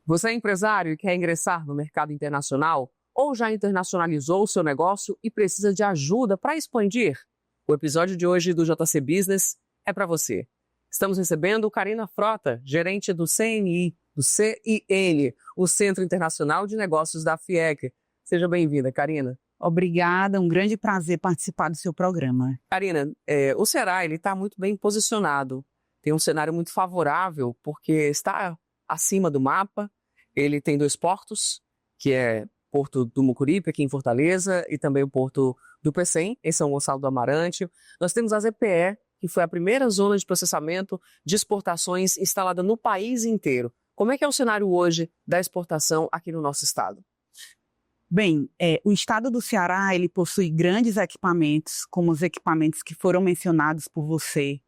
Você é empresário e quer ingressar no mercado internacional? Ou já internacionalizou o seu negócio e precisa de ajuda para expandir? O episódio de hoje do JC Business é para você. Estamos recebendo Karina Frota, gerente do CNI, do CIN, o Centro Internacional de Negócios da FIEC. Seja bem-vinda, Karina. Obrigada, um grande prazer participar do seu programa. Karina, o Ceará está muito bem posicionado. Tem um cenário muito favorável porque está acima do mapa. Ele tem 2 portos, que é Porto do Mucuripe, aqui em Fortaleza, e também o Porto do Pecém, em São Gonçalo do Amarante. Nós temos a ZPE, que foi a primeira zona de processamento de exportações instalada no país inteiro. Como é que é o cenário hoje da exportação aqui no nosso estado? Bem, o estado do Ceará, ele possui grandes equipamentos, como os equipamentos que foram mencionados por você.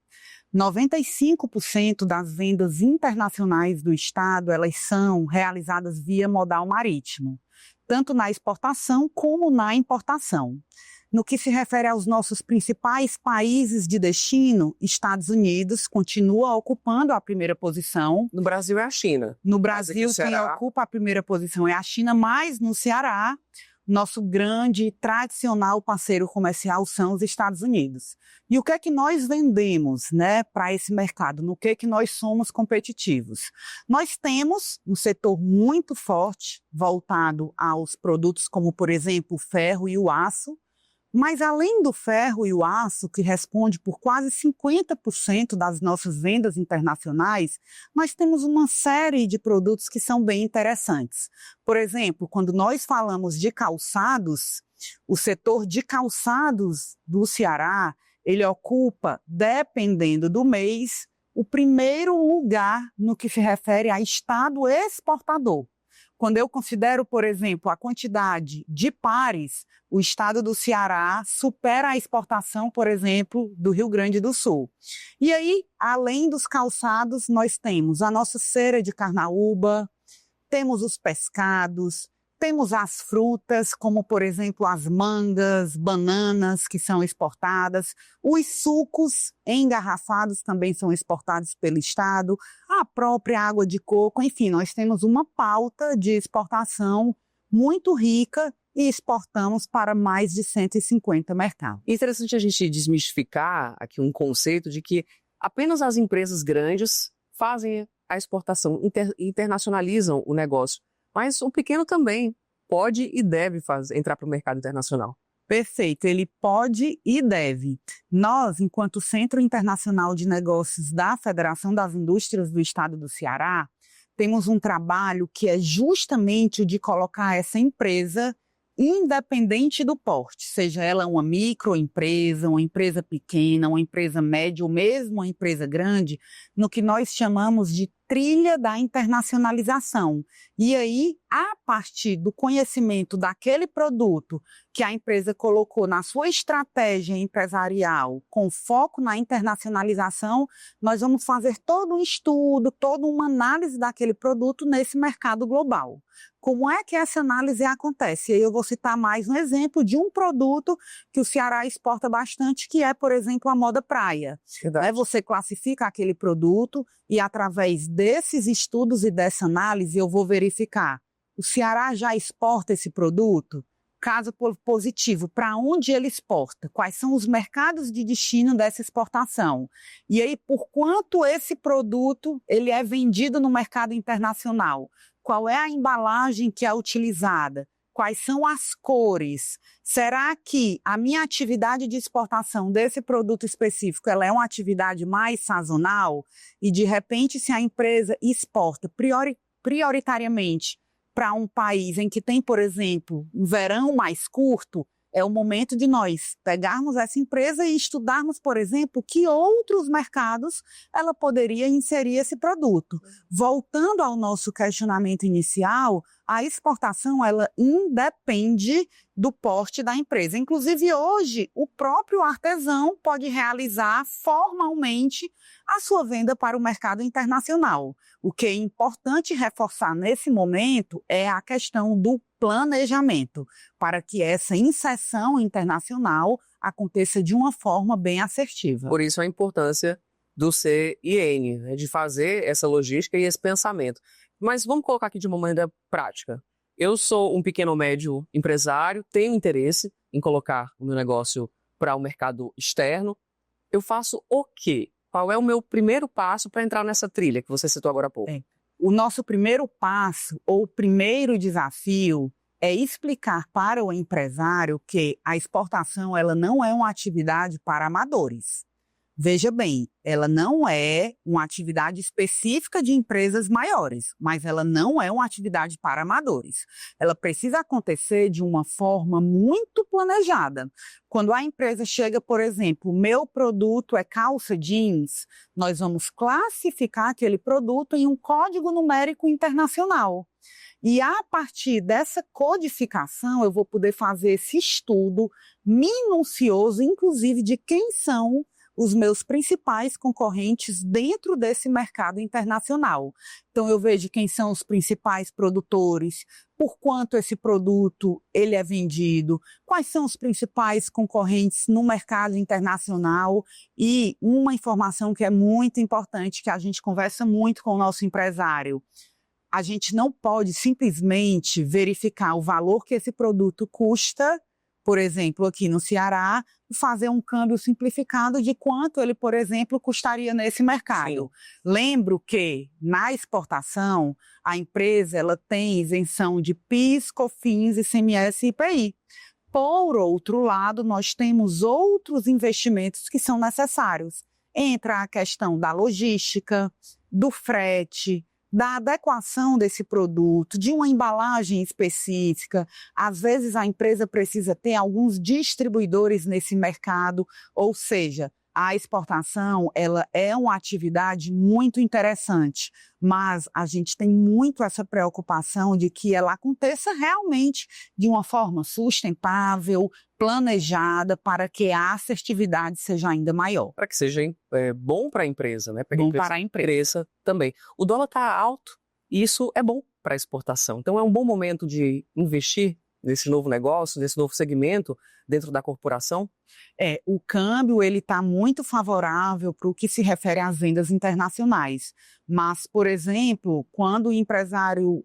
95% das vendas internacionais do estado, elas são realizadas via modal marítimo, tanto na exportação como na importação. No que se refere aos nossos principais países de destino, Estados Unidos continua ocupando a primeira posição. No Brasil é a China. No Brasil, quem ocupa a primeira posição é a China, mas no Ceará, nosso grande e tradicional parceiro comercial são os Estados Unidos. E o que é que nós vendemos, para esse mercado? No que é que nós somos competitivos? Nós temos um setor muito forte voltado aos produtos como, por exemplo, o ferro e o aço. Mas além do ferro e o aço, que responde por quase 50% das nossas vendas internacionais, nós temos uma série de produtos que são bem interessantes. Por exemplo, quando nós falamos de calçados, o setor de calçados do Ceará, ele ocupa, dependendo do mês, o primeiro lugar no que se refere a estado exportador. Quando eu considero, por exemplo, a quantidade de pares, o estado do Ceará supera a exportação, por exemplo, do Rio Grande do Sul. E aí, além dos calçados, nós temos a nossa cera de carnaúba, temos os pescados, temos as frutas, como, por exemplo, as mangas, bananas, que são exportadas. Os sucos engarrafados também são exportados pelo estado. A própria água de coco. Enfim, nós temos uma pauta de exportação muito rica e exportamos para mais de 150 mercados. É interessante a gente desmistificar aqui um conceito de que apenas as empresas grandes fazem a exportação, internacionalizam o negócio. Mas o pequeno também pode e deve entrar para o mercado internacional. Perfeito, ele pode e deve. Nós, enquanto Centro Internacional de Negócios da Federação das Indústrias do Estado do Ceará, temos um trabalho que é justamente o de colocar essa empresa independente do porte, seja ela uma microempresa, uma empresa pequena, uma empresa média ou mesmo uma empresa grande, no que nós chamamos de trilha da internacionalização. E aí, a partir do conhecimento daquele produto que a empresa colocou na sua estratégia empresarial com foco na internacionalização, nós vamos fazer todo um estudo, toda uma análise daquele produto nesse mercado global. Como é que essa análise acontece? E aí eu vou citar mais um exemplo de um produto que o Ceará exporta bastante, que é, por exemplo, a moda praia. Você classifica aquele produto e, através desses estudos e dessa análise, eu vou verificar: o Ceará já exporta esse produto? Caso positivo, para onde ele exporta? Quais são os mercados de destino dessa exportação? E aí, por quanto esse produto ele é vendido no mercado internacional? Qual é a embalagem que é utilizada? Quais são as cores? Será que a minha atividade de exportação desse produto específico ela é uma atividade mais sazonal? E, de repente, se a empresa exporta prioritariamente para um país em que tem, por exemplo, um verão mais curto, é o momento de nós pegarmos essa empresa e estudarmos, por exemplo, que outros mercados ela poderia inserir esse produto. Voltando ao nosso questionamento inicial, a exportação ela independe do porte da empresa. Inclusive, hoje, o próprio artesão pode realizar formalmente a sua venda para o mercado internacional. O que é importante reforçar nesse momento é a questão do planejamento, para que essa inserção internacional aconteça de uma forma bem assertiva. Por isso a importância do CIN, de fazer essa logística e esse pensamento. Mas vamos colocar aqui de uma maneira prática. Eu sou um pequeno ou médio empresário, tenho interesse em colocar o meu negócio para o mercado externo. Eu faço o quê? Qual é o meu primeiro passo para entrar nessa trilha que você citou agora há pouco? O nosso primeiro passo, ou primeiro desafio, é explicar para o empresário que a exportação ela não é uma atividade para amadores. Veja bem, ela não é uma atividade específica de empresas maiores, mas ela não é uma atividade para amadores. Ela precisa acontecer de uma forma muito planejada. Quando a empresa chega, por exemplo, meu produto é calça jeans, nós vamos classificar aquele produto em um código numérico internacional. E a partir dessa codificação, eu vou poder fazer esse estudo minucioso, inclusive de quem são os meus principais concorrentes dentro desse mercado internacional. Então, eu vejo quem são os principais produtores, por quanto esse produto ele é vendido, quais são os principais concorrentes no mercado internacional e uma informação que é muito importante, que a gente conversa muito com o nosso empresário. A gente não pode simplesmente verificar o valor que esse produto custa, por exemplo, aqui no Ceará, fazer um câmbio simplificado de quanto ele, por exemplo, custaria nesse mercado. Sim. Lembro que, na exportação, a empresa ela tem isenção de PIS, COFINS, ICMS e IPI. Por outro lado, nós temos outros investimentos que são necessários. Entra a questão da logística, do frete, da adequação desse produto, de uma embalagem específica. Às vezes a empresa precisa ter alguns distribuidores nesse mercado, ou seja, a exportação ela é uma atividade muito interessante, mas a gente tem muito essa preocupação de que ela aconteça realmente de uma forma sustentável, planejada, para que a assertividade seja ainda maior. Para que seja bom para a empresa, né? Bom para a empresa também. O dólar está alto e isso é bom para a exportação. Então é um bom momento de investir nesse novo negócio, nesse novo segmento dentro da corporação? O câmbio ele está muito favorável para o que se refere às vendas internacionais. Mas, por exemplo, quando o empresário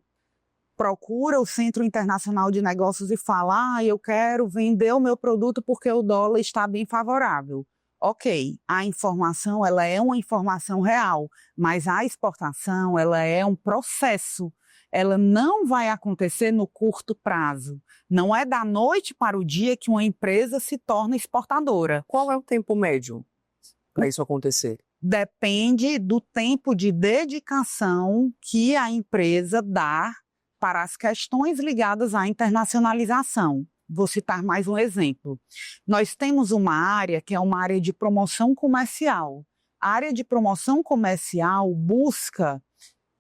procura o Centro Internacional de Negócios e fala, eu quero vender o meu produto porque o dólar está bem favorável. Ok, a informação ela é uma informação real, mas a exportação ela é um processo. Ela não vai acontecer no curto prazo. Não é da noite para o dia que uma empresa se torna exportadora. Qual é o tempo médio para isso acontecer? Depende do tempo de dedicação que a empresa dá para as questões ligadas à internacionalização. Vou citar mais um exemplo. Nós temos uma área que é uma área de promoção comercial. A área de promoção comercial busca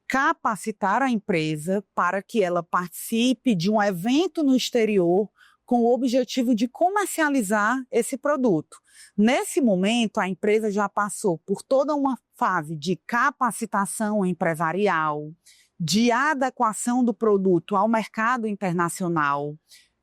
capacitar a empresa para que ela participe de um evento no exterior com o objetivo de comercializar esse produto. Nesse momento, a empresa já passou por toda uma fase de capacitação empresarial, de adequação do produto ao mercado internacional.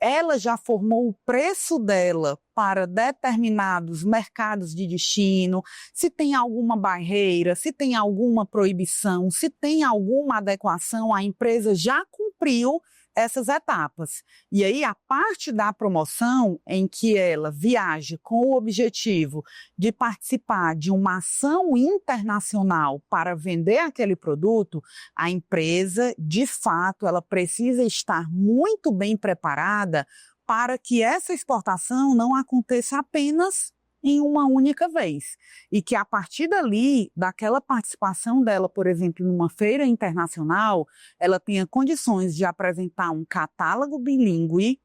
Ela já formou o preço dela para determinados mercados de destino, se tem alguma barreira, se tem alguma proibição, se tem alguma adequação, a empresa já cumpriu essas etapas. E aí, a parte da promoção, em que ela viaja com o objetivo de participar de uma ação internacional para vender aquele produto, a empresa, de fato, ela precisa estar muito bem preparada para que essa exportação não aconteça apenas em uma única vez. E que a partir dali, daquela participação dela, por exemplo, numa feira internacional, ela tenha condições de apresentar um catálogo bilíngue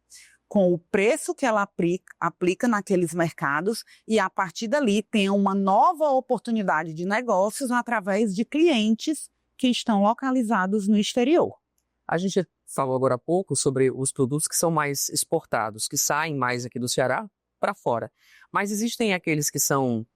com o preço que ela aplica naqueles mercados e a partir dali tenha uma nova oportunidade de negócios através de clientes que estão localizados no exterior. A gente falou agora há pouco sobre os produtos que são mais exportados, que saem mais aqui do Ceará para fora. Mas existem aqueles que são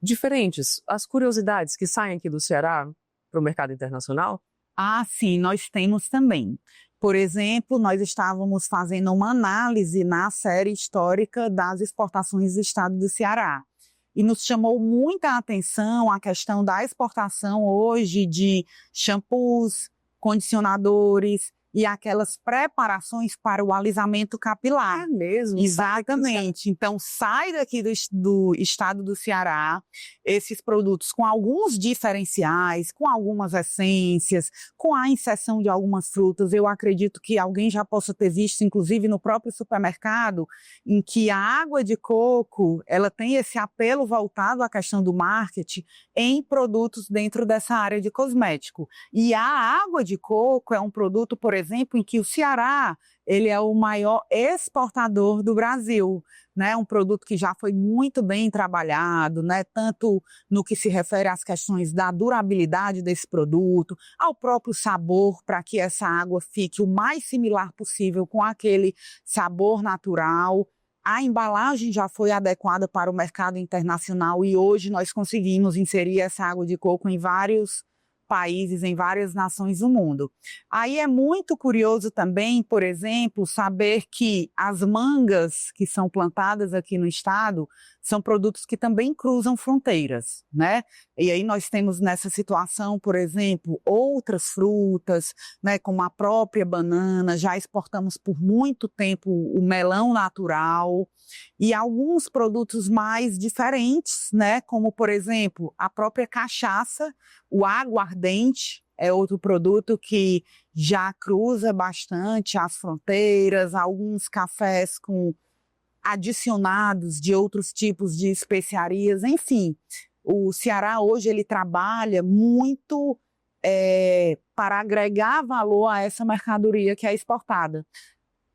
diferentes, as curiosidades que saem aqui do Ceará para o mercado internacional? Ah, sim, nós temos também. Por exemplo, nós estávamos fazendo uma análise na série histórica das exportações do estado do Ceará. E nos chamou muita atenção a questão da exportação hoje de shampoos, condicionadores e aquelas preparações para o alisamento capilar. É mesmo? Exatamente. Então, sai daqui do estado do Ceará esses produtos com alguns diferenciais, com algumas essências, com a inserção de algumas frutas. Eu acredito que alguém já possa ter visto, inclusive no próprio supermercado, em que a água de coco, ela tem esse apelo voltado à questão do marketing em produtos dentro dessa área de cosmético. E a água de coco é um produto, por exemplo, em que o Ceará ele é o maior exportador do Brasil, né? Um produto que já foi muito bem trabalhado, né? Tanto no que se refere às questões da durabilidade desse produto, ao próprio sabor, para que essa água fique o mais similar possível com aquele sabor natural. A embalagem já foi adequada para o mercado internacional e hoje nós conseguimos inserir essa água de coco em vários países, em várias nações do mundo. Aí é muito curioso também, por exemplo, saber que as mangas que são plantadas aqui no estado são produtos que também cruzam fronteiras, né? E aí nós temos nessa situação, por exemplo, outras frutas, né, como a própria banana, já exportamos por muito tempo o melão natural e alguns produtos mais diferentes, né, como por exemplo, a própria cachaça, o aguardente é outro produto que já cruza bastante as fronteiras, alguns cafés com adicionados de outros tipos de especiarias, enfim. O Ceará hoje ele trabalha muito para agregar valor a essa mercadoria que é exportada.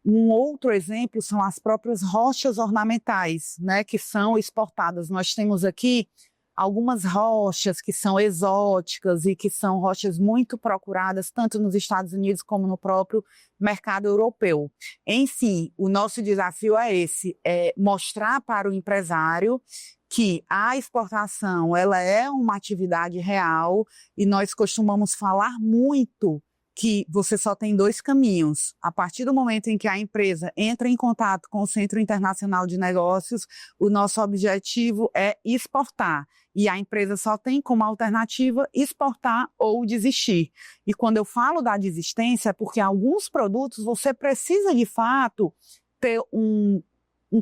Um outro exemplo são as próprias rochas ornamentais, né, que são exportadas. Nós temos aqui algumas rochas que são exóticas e que são rochas muito procuradas tanto nos Estados Unidos como no próprio mercado europeu. Enfim, o nosso desafio é esse, é mostrar para o empresário que a exportação ela é uma atividade real e nós costumamos falar muito que você só tem dois caminhos. A partir do momento em que a empresa entra em contato com o Centro Internacional de Negócios, o nosso objetivo é exportar. E a empresa só tem como alternativa exportar ou desistir. E quando eu falo da desistência, é porque alguns produtos você precisa, de fato, ter um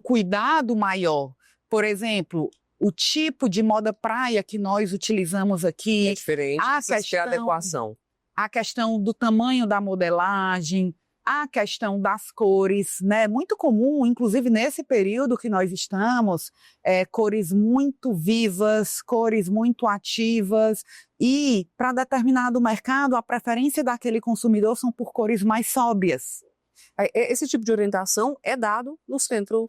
cuidado maior. Por exemplo, o tipo de moda praia que nós utilizamos aqui. É diferente, precisa ter adequação. A questão do tamanho da modelagem, a questão das cores, né? Muito comum, inclusive nesse período que nós estamos, cores muito vivas, cores muito ativas e para determinado mercado a preferência daquele consumidor são por cores mais sóbrias. Esse tipo de orientação é dado no Centro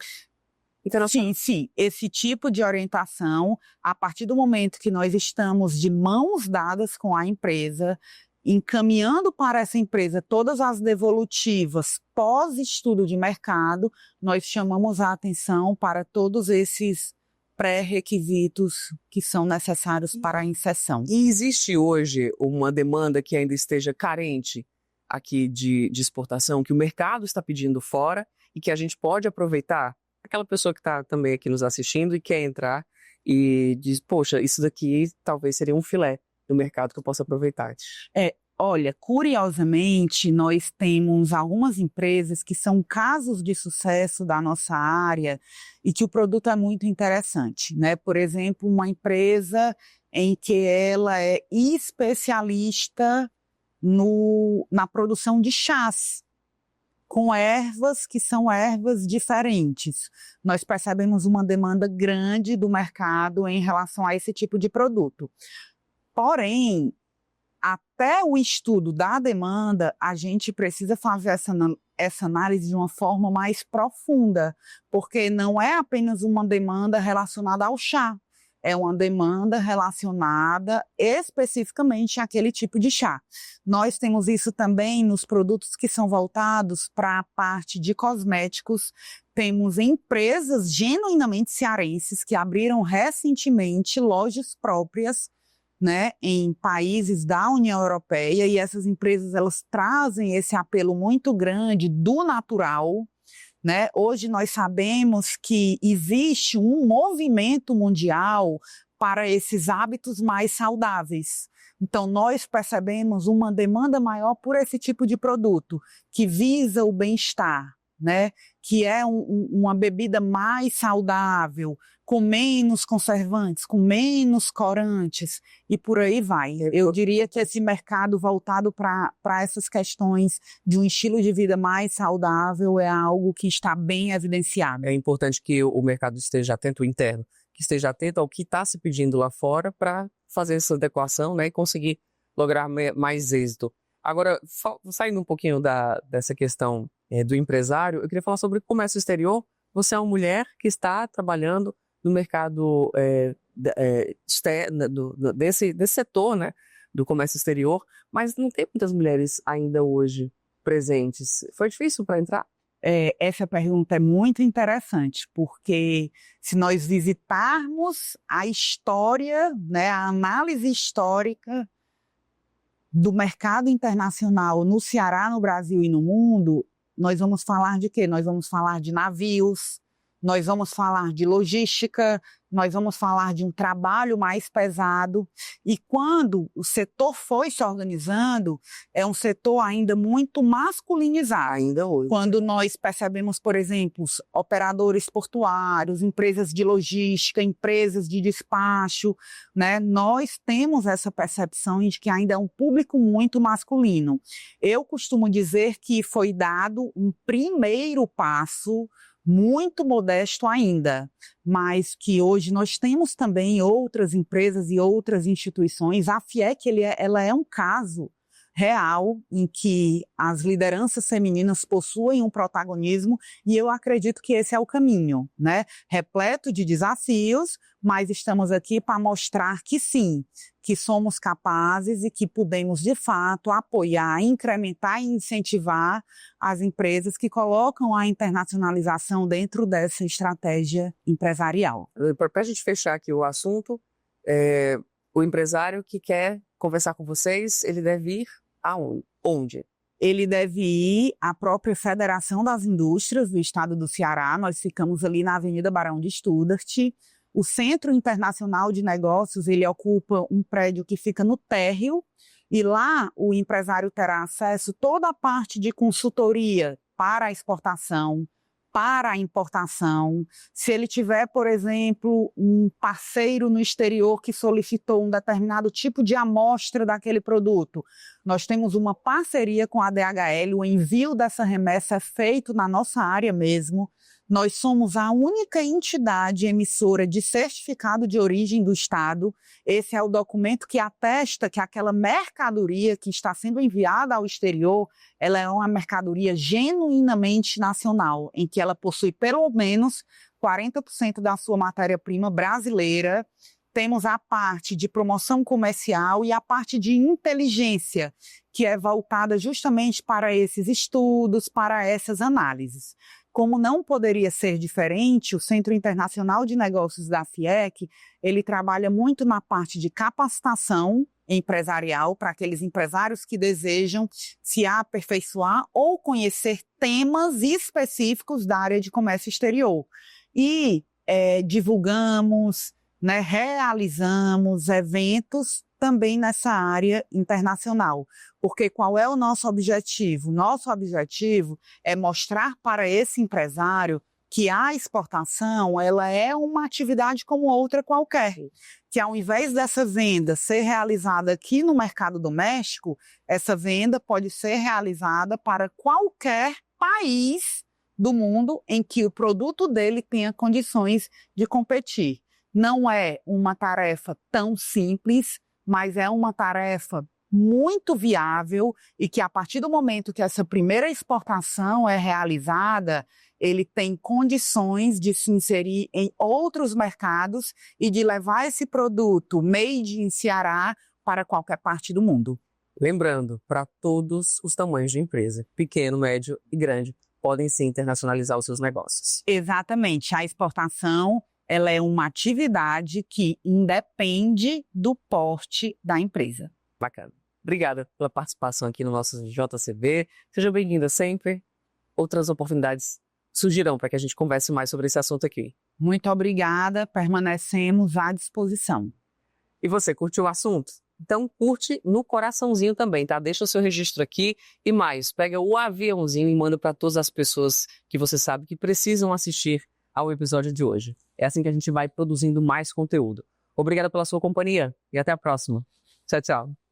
Internacional? Sim, esse tipo de orientação, a partir do momento que nós estamos de mãos dadas com a empresa, encaminhando para essa empresa todas as devolutivas pós-estudo de mercado, nós chamamos a atenção para todos esses pré-requisitos que são necessários para a inserção. E existe hoje uma demanda que ainda esteja carente aqui de exportação, que o mercado está pedindo fora e que a gente pode aproveitar? Aquela pessoa que está também aqui nos assistindo e quer entrar e diz, poxa, isso daqui talvez seria um filé do mercado que eu possa aproveitar. Olha, curiosamente, nós temos algumas empresas que são casos de sucesso da nossa área e que o produto é muito interessante, né? Por exemplo, uma empresa em que ela é especialista na produção de chás, com ervas que são ervas diferentes. Nós percebemos uma demanda grande do mercado em relação a esse tipo de produto. Porém, até o estudo da demanda, a gente precisa fazer essa análise de uma forma mais profunda, porque não é apenas uma demanda relacionada ao chá, é uma demanda relacionada especificamente àquele tipo de chá. Nós temos isso também nos produtos que são voltados para a parte de cosméticos. Temos empresas genuinamente cearenses que abriram recentemente lojas próprias, né, em países da União Europeia, e essas empresas elas trazem esse apelo muito grande do natural, né? Hoje nós sabemos que existe um movimento mundial para esses hábitos mais saudáveis. Então, nós percebemos uma demanda maior por esse tipo de produto, que visa o bem-estar, né? Que é uma bebida mais saudável, com menos conservantes, com menos corantes, e por aí vai. Eu diria que esse mercado voltado para essas questões de um estilo de vida mais saudável é algo que está bem evidenciado. É importante que o mercado esteja atento, o interno, que esteja atento ao que está se pedindo lá fora para fazer essa adequação, né, e conseguir lograr mais êxito. Agora, saindo um pouquinho dessa questão do empresário, eu queria falar sobre o comércio exterior. Você é uma mulher que está trabalhando no mercado desse setor, né, do comércio exterior, mas não tem muitas mulheres ainda hoje presentes. Foi difícil para entrar? Essa pergunta é muito interessante, porque se nós visitarmos a história, né, a análise histórica do mercado internacional no Ceará, no Brasil e no mundo, nós vamos falar de quê? Nós vamos falar de navios, nós vamos falar de logística, nós vamos falar de um trabalho mais pesado. E quando o setor foi se organizando, é um setor ainda muito masculinizado. Ainda hoje. Quando nós percebemos, por exemplo, operadores portuários, empresas de logística, empresas de despacho, né, nós temos essa percepção de que ainda é um público muito masculino. Eu costumo dizer que foi dado um primeiro passo muito modesto ainda, mas que hoje nós temos também outras empresas e outras instituições. A FIEC ela é um caso real em que as lideranças femininas possuem um protagonismo, e eu acredito que esse é o caminho, né? Repleto de desafios, mas estamos aqui para mostrar que sim, que somos capazes e que podemos, de fato, apoiar, incrementar e incentivar as empresas que colocam a internacionalização dentro dessa estratégia empresarial. Para a gente fechar aqui o assunto, o empresário que quer conversar com vocês, ele deve ir aonde? Ele deve ir à própria Federação das Indústrias do Estado do Ceará. Nós ficamos ali na Avenida Barão de Studart. O Centro Internacional de Negócios, ele ocupa um prédio que fica no térreo, e lá o empresário terá acesso a toda a parte de consultoria para a exportação, para a importação. Se ele tiver, por exemplo, um parceiro no exterior que solicitou um determinado tipo de amostra daquele produto, nós temos uma parceria com a DHL, o envio dessa remessa é feito na nossa área mesmo. Nós somos a única entidade emissora de certificado de origem do Estado. Esse é o documento que atesta que aquela mercadoria que está sendo enviada ao exterior, ela é uma mercadoria genuinamente nacional, em que ela possui pelo menos 40% da sua matéria-prima brasileira. Temos a parte de promoção comercial e a parte de inteligência, que é voltada justamente para esses estudos, para essas análises. Como não poderia ser diferente, o Centro Internacional de Negócios da FIEC, ele trabalha muito na parte de capacitação empresarial para aqueles empresários que desejam se aperfeiçoar ou conhecer temas específicos da área de comércio exterior. E divulgamos, né, realizamos eventos também nessa área internacional. Porque qual é o nosso objetivo? Nosso objetivo é mostrar para esse empresário que a exportação ela é uma atividade como outra qualquer. Que ao invés dessa venda ser realizada aqui no mercado doméstico, essa venda pode ser realizada para qualquer país do mundo em que o produto dele tenha condições de competir. Não é uma tarefa tão simples, mas é uma tarefa muito viável e que a partir do momento que essa primeira exportação é realizada, ele tem condições de se inserir em outros mercados e de levar esse produto made in Ceará para qualquer parte do mundo. Lembrando, para todos os tamanhos de empresa, pequeno, médio e grande, podem sim internacionalizar os seus negócios. Exatamente. A exportação ela é uma atividade que independe do porte da empresa. Bacana. Obrigada pela participação aqui no nosso JCV. Seja bem-vinda sempre. Outras oportunidades surgirão para que a gente converse mais sobre esse assunto aqui. Muito obrigada, permanecemos à disposição. E você curtiu o assunto? Então curte no coraçãozinho também, tá? Deixa o seu registro aqui e mais, pega o aviãozinho e manda para todas as pessoas que você sabe que precisam assistir ao episódio de hoje. É assim que a gente vai produzindo mais conteúdo. Obrigado pela sua companhia e até a próxima. Tchau, tchau.